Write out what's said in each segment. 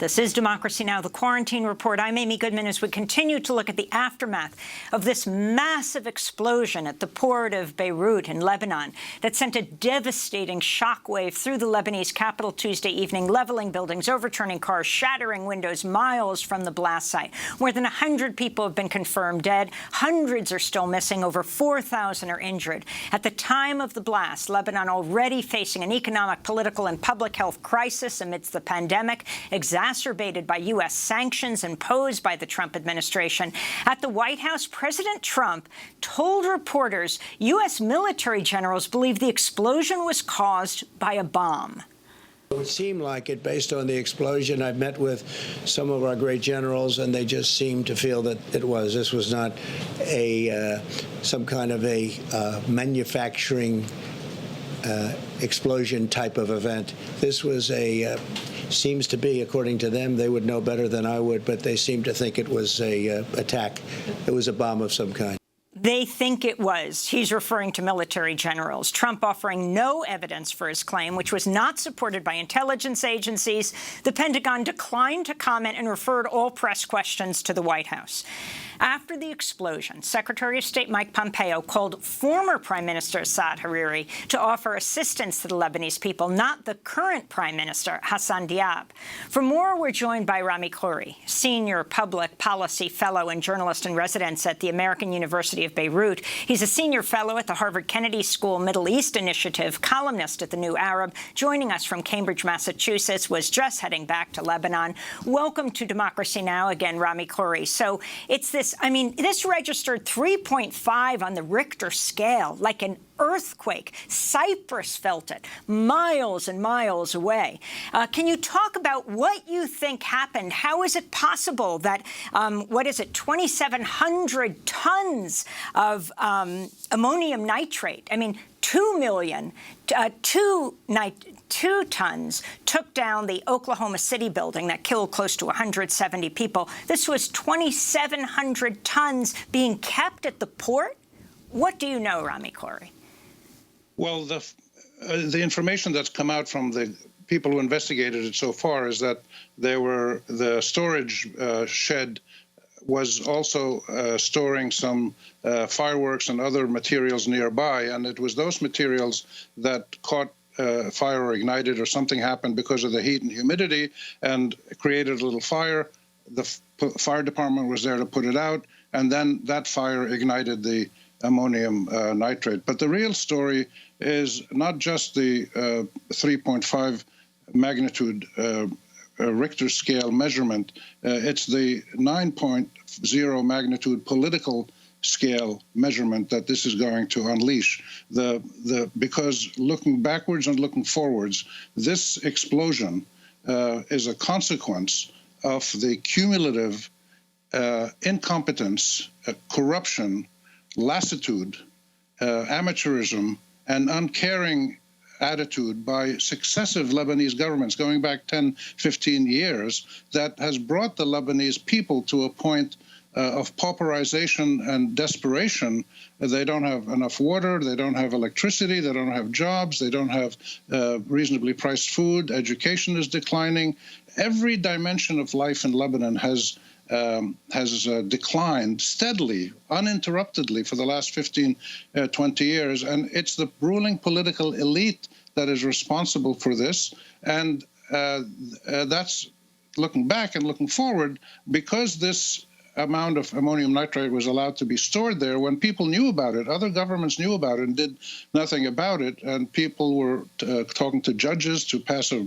This is Democracy Now!, the Quarantine Report. I'm Amy Goodman as we continue to look at the aftermath of this massive explosion at the port of Beirut in Lebanon that sent a devastating shockwave through the Lebanese capital Tuesday evening, leveling buildings, overturning cars, shattering windows miles from the blast site. More than 100 people have been confirmed dead. Hundreds are still missing. Over 4,000 are injured. At the time of the blast, Lebanon already facing an economic, political, and public health crisis amidst the pandemic, exacerbated by U.S. sanctions imposed by the Trump administration. At the White House, President Trump told reporters U.S. military generals believe the explosion was caused by a bomb. It would seem like it based on the explosion. I've met with some of our great generals, and they just seem to feel that this was not some kind of a manufacturing explosion type of event. This was seems to be, according to them, they would know better than I would, but they seem to think it was a attack. It was a bomb of some kind. They think it was. He's referring to military generals. Trump offering no evidence for his claim, which was not supported by intelligence agencies. The Pentagon declined to comment and referred all press questions to the White House. After the explosion, Secretary of State Mike Pompeo called former Prime Minister Saad Hariri to offer assistance to the Lebanese people, not the current Prime Minister, Hassan Diab. For more, we're joined by Rami Khouri, Senior Public Policy Fellow and Journalist in Residence at the American University of Beirut. He's a Senior Fellow at the Harvard Kennedy School Middle East Initiative, columnist at The New Arab. Joining us from Cambridge, Massachusetts, was just heading back to Lebanon. Welcome to Democracy Now! Again, Rami Khouri. So it's this, this registered 3.5 on the Richter scale, like an earthquake. Cyprus felt it miles and miles away. Can you talk about what you think happened? How is it possible that, 2,700 tons of ammonium nitrate, 2 tons took down the Oklahoma City building that killed close to 170 people. This was 2,700 tons being kept at the port? What do you know, Rami Khouri? Well, the information that's come out from the people who investigated it so far is that the storage shed was also storing some fireworks and other materials nearby, and it was those materials that caught fire or ignited or something happened because of the heat and humidity and created a little fire. The fire department was there to put it out, and then that fire ignited the ammonium nitrate. But the real story is not just the 3.5 magnitude Richter scale measurement. It's the 9.0 magnitude political scale measurement that this is going to unleash. Because looking backwards and looking forwards, this explosion is a consequence of the cumulative incompetence, corruption, lassitude, amateurism, and uncaring attitude by successive Lebanese governments going back 10, 15 years that has brought the Lebanese people to a point of pauperization and desperation. They don't have enough water, they don't have electricity, they don't have jobs, they don't have reasonably priced food, education is declining. Every dimension of life in Lebanon has declined steadily, uninterruptedly for the last 15, 20 years. And it's the ruling political elite that is responsible for this. And that's looking back and looking forward, because this amount of ammonium nitrate was allowed to be stored there when people knew about it. Other governments knew about it and did nothing about it, and people were talking to judges to pass a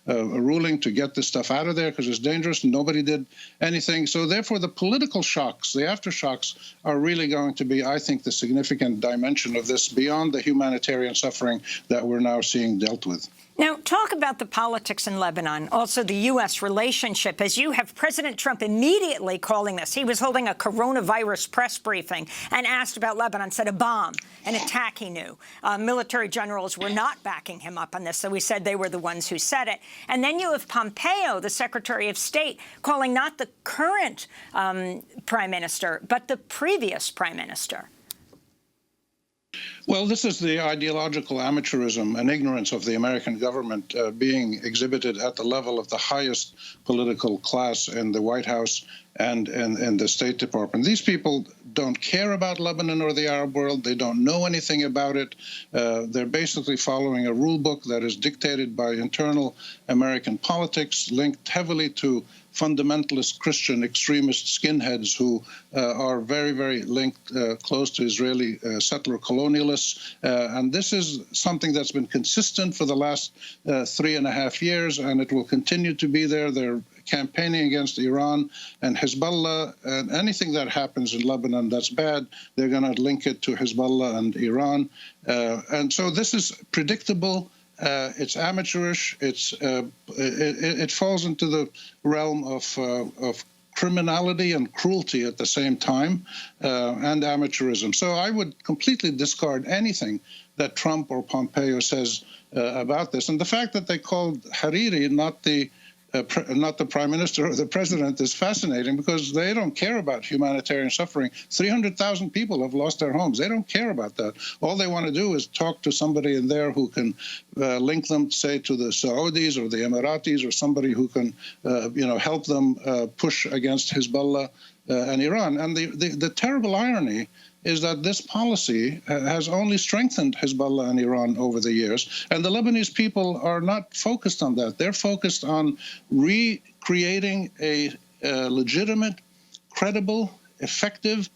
ruling to get this stuff out of there because it's dangerous, and nobody did anything. So therefore the political shocks, the aftershocks, are really going to be, I think, the significant dimension of this beyond the humanitarian suffering that we're now seeing dealt with. Now, talk about the politics in Lebanon, also the U.S. relationship, as you have President Trump immediately calling this. He was holding a coronavirus press briefing and asked about Lebanon, said a bomb, an attack he knew. Military generals were not backing him up on this, so he said they were the ones who said it. And then you have Pompeo, the Secretary of State, calling not the current Prime Minister, but the previous Prime Minister. Well, this is the ideological amateurism and ignorance of the American government being exhibited at the level of the highest political class in the White House and in the State Department. These people don't care about Lebanon or the Arab world. They don't know anything about it. They're basically following a rule book that is dictated by internal American politics, linked heavily to fundamentalist Christian extremist skinheads who are very, very linked close to Israeli settler colonialists. And this is something that's been consistent for the last 3.5 years, and it will continue to be there. They're campaigning against Iran and Hezbollah, and anything that happens in Lebanon that's bad, they're going to link it to Hezbollah and Iran. And so this is predictable. It's amateurish. It falls into the realm of criminality and cruelty at the same time, and amateurism. So I would completely discard anything that Trump or Pompeo says about this. And the fact that they called Hariri not the prime minister or the president is fascinating, because they don't care about humanitarian suffering. 300,000 people have lost their homes. They don't care about that. All they want to do is talk to somebody in there who can link them, say, to the Saudis or the Emiratis, or somebody who can, help them push against Hezbollah and Iran. And the terrible irony is that this policy has only strengthened Hezbollah and Iran over the years. And the Lebanese people are not focused on that. They're focused on recreating a legitimate, credible, effective,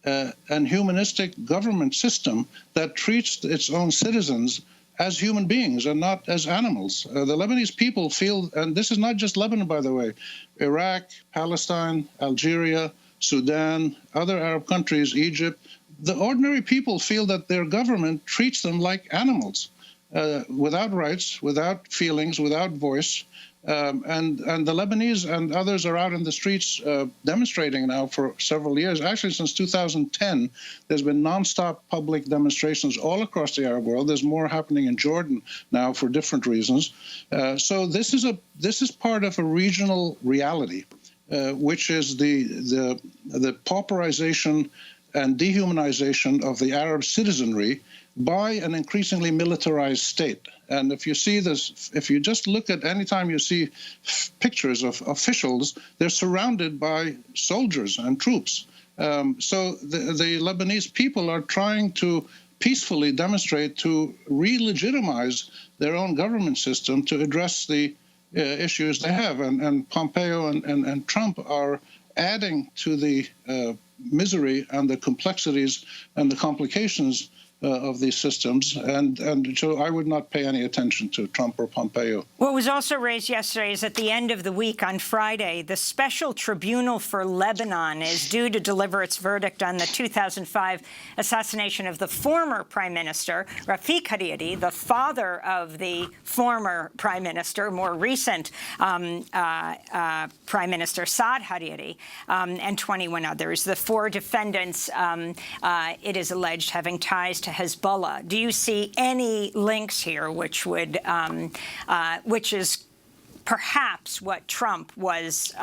and humanistic government system that treats its own citizens as human beings and not as animals. The Lebanese people feel, and this is not just Lebanon, by the way, Iraq, Palestine, Algeria, Sudan, other Arab countries, Egypt, the ordinary people feel that their government treats them like animals, without rights, without feelings, without voice. And the Lebanese and others are out in the streets demonstrating now for several years. Actually, since 2010, there's been nonstop public demonstrations all across the Arab world. There's more happening in Jordan now for different reasons. So this is part of a regional reality, which is the pauperization and dehumanization of the Arab citizenry by an increasingly militarized state. And if you see this, if you just look at any time you see pictures of officials, they're surrounded by soldiers and troops. So the Lebanese people are trying to peacefully demonstrate to re-legitimize their own government system to address the issues they have. And Pompeo and Trump are adding to the misery and the complexities and the complications of these systems, and so I would not pay any attention to Trump or Pompeo. What was also raised yesterday is at the end of the week, on Friday, the Special Tribunal for Lebanon is due to deliver its verdict on the 2005 assassination of the former Prime Minister, Rafik Hariri, the father of the former Prime Minister, more recent Prime Minister Saad Hariri, and 21 others. The 4 defendants, it is alleged, having ties to Hezbollah. Do you see any links here, which would, which is perhaps what Trump was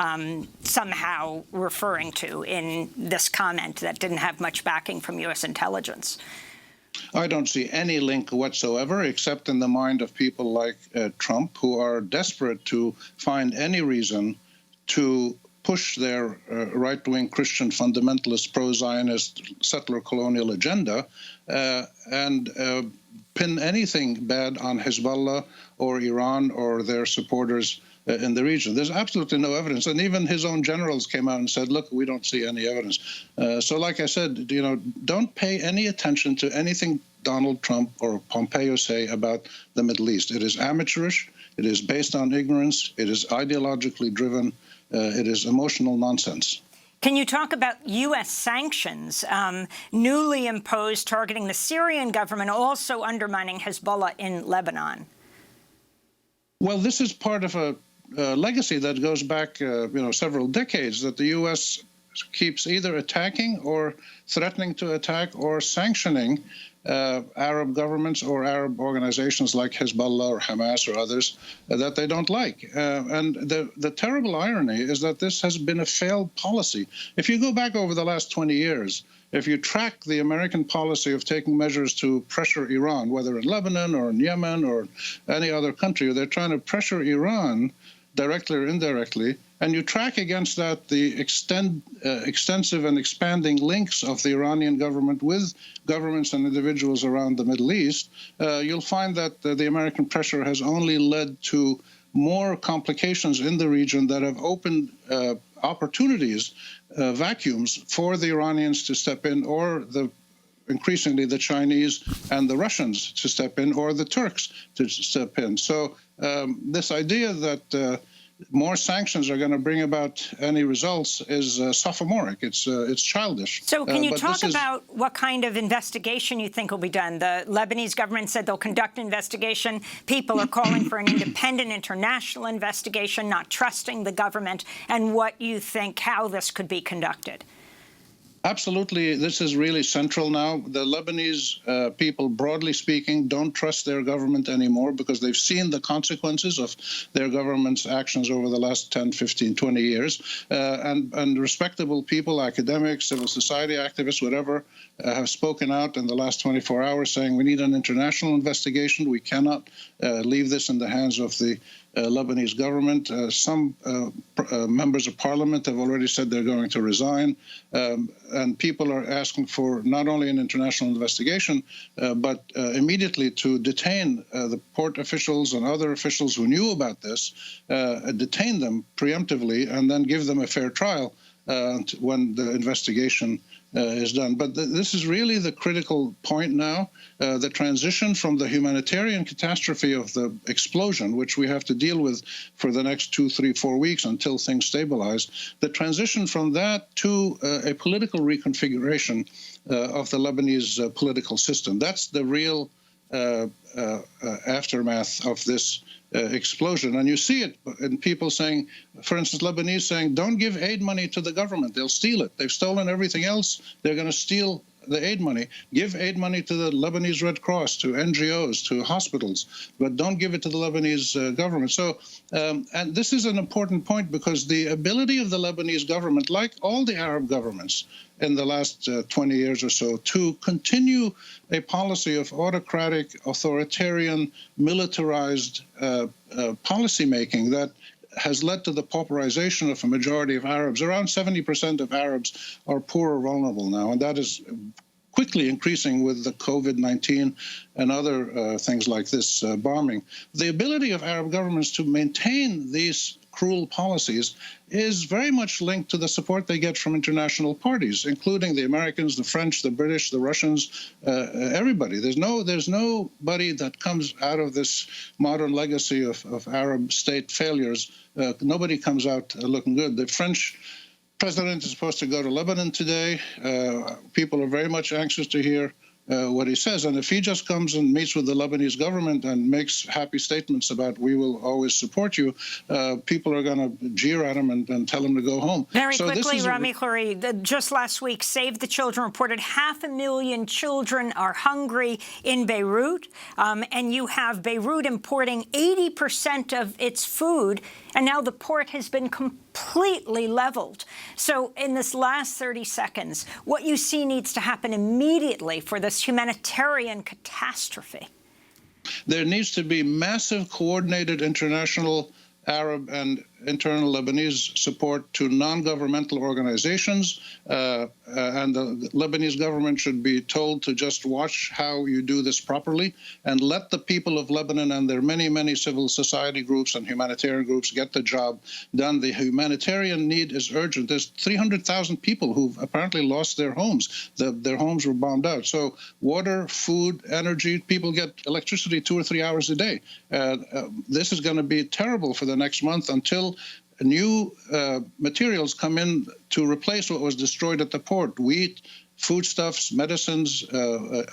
somehow referring to in this comment that didn't have much backing from U.S. intelligence? I don't see any link whatsoever, except in the mind of people like Trump, who are desperate to find any reason to push their right-wing Christian fundamentalist, pro-Zionist, settler colonial agenda and pin anything bad on Hezbollah or Iran or their supporters in the region. There's absolutely no evidence. And even his own generals came out and said, look, we don't see any evidence. So like I said, don't pay any attention to anything Donald Trump or Pompeo say about the Middle East. It is amateurish. It is based on ignorance. It is ideologically driven. It is emotional nonsense. Can you talk about U.S. sanctions newly imposed targeting the Syrian government, also undermining Hezbollah in Lebanon? Well, this is part of a legacy that goes back, several decades, that the U.S. keeps either attacking or threatening to attack or sanctioning Arab governments or Arab organizations like Hezbollah or Hamas or others that they don't like. And the terrible irony is that this has been a failed policy. If you go back over the last 20 years, if you track the American policy of taking measures to pressure Iran, whether in Lebanon or in Yemen or any other country, they're trying to pressure Iran directly or indirectly, and you track against that the extensive and expanding links of the Iranian government with governments and individuals around the Middle East, you'll find that the American pressure has only led to more complications in the region that have opened opportunities, vacuums for the Iranians to step in, or increasingly the Chinese and the Russians to step in, or the Turks to step in. So this idea that more sanctions are going to bring about any results is sophomoric. It's childish. So can you talk about what kind of investigation you think will be done? The Lebanese government said they'll conduct an investigation. People are calling for an independent international investigation, not trusting the government, and what you think how this could be conducted. Absolutely. This is really central now. The Lebanese people, broadly speaking, don't trust their government anymore because they've seen the consequences of their government's actions over the last 10, 15, 20 years. And respectable people, academics, civil society activists, whatever, have spoken out in the last 24 hours saying we need an international investigation. We cannot leave this in the hands of the Lebanese government. Some members of parliament have already said they're going to resign, and people are asking for not only an international investigation, but immediately to detain the port officials and other officials who knew about this, detain them preemptively, and then give them a fair trial when the investigation is done. But this is really the critical point now, the transition from the humanitarian catastrophe of the explosion, which we have to deal with for the next 2, 3, 4 weeks until things stabilize, the transition from that to a political reconfiguration of the Lebanese political system. That's the real aftermath of this explosion. And you see it in people saying, for instance, Lebanese saying, don't give aid money to the government. They'll steal it. They've stolen everything else. They're going to steal the aid money. Give aid money to the Lebanese Red Cross, to NGOs, to hospitals, but don't give it to the Lebanese government. So, and this is an important point because the ability of the Lebanese government, like all the Arab governments in the last 20 years or so, to continue a policy of autocratic, authoritarian, militarized policymaking that has led to the pauperization of a majority of Arabs. Around 70% of Arabs are poor or vulnerable now, and that is quickly increasing with the COVID-19 and other things like this bombing. The ability of Arab governments to maintain these cruel policies is very much linked to the support they get from international parties, including the Americans, the French, the British, the Russians, everybody. There's nobody that comes out of this modern legacy of Arab state failures. Nobody comes out looking good. The French president is supposed to go to Lebanon today. People are very much anxious to hear what he says. And if he just comes and meets with the Lebanese government and makes happy statements about we will always support you, people are going to jeer at him and tell him to go home. Very quickly, Rami Khouri, just last week, Save the Children reported 500,000 children are hungry in Beirut. And you have Beirut importing 80% of its food, and now the port has been completely leveled. So in this last 30 seconds, what you see needs to happen immediately for this humanitarian catastrophe. There needs to be massive coordinated international Arab and internal Lebanese support to non-governmental organizations, and the Lebanese government should be told to just watch how you do this properly and let the people of Lebanon and their many, many civil society groups and humanitarian groups get the job done. The humanitarian need is urgent. There's 300,000 people who've apparently lost their homes. Their homes were bombed out. So water, food, energy, people get electricity 2 or 3 hours a day. This is going to be terrible for the next month until new materials come in to replace what was destroyed at the port: wheat, foodstuffs, medicines,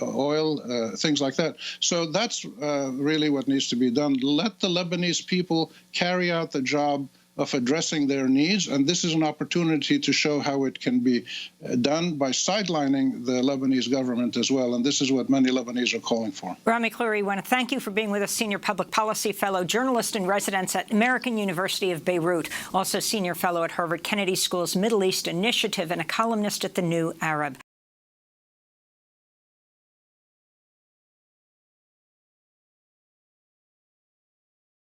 oil, things like that. So that's really what needs to be done. Let the Lebanese people carry out the job of addressing their needs. And this is an opportunity to show how it can be done by sidelining the Lebanese government as well. And this is what many Lebanese are calling for. Rami Khouri, I want to thank you for being with us, Senior Public Policy Fellow, journalist in residence at American University of Beirut, also Senior Fellow at Harvard Kennedy School's Middle East Initiative, and a columnist at The New Arab.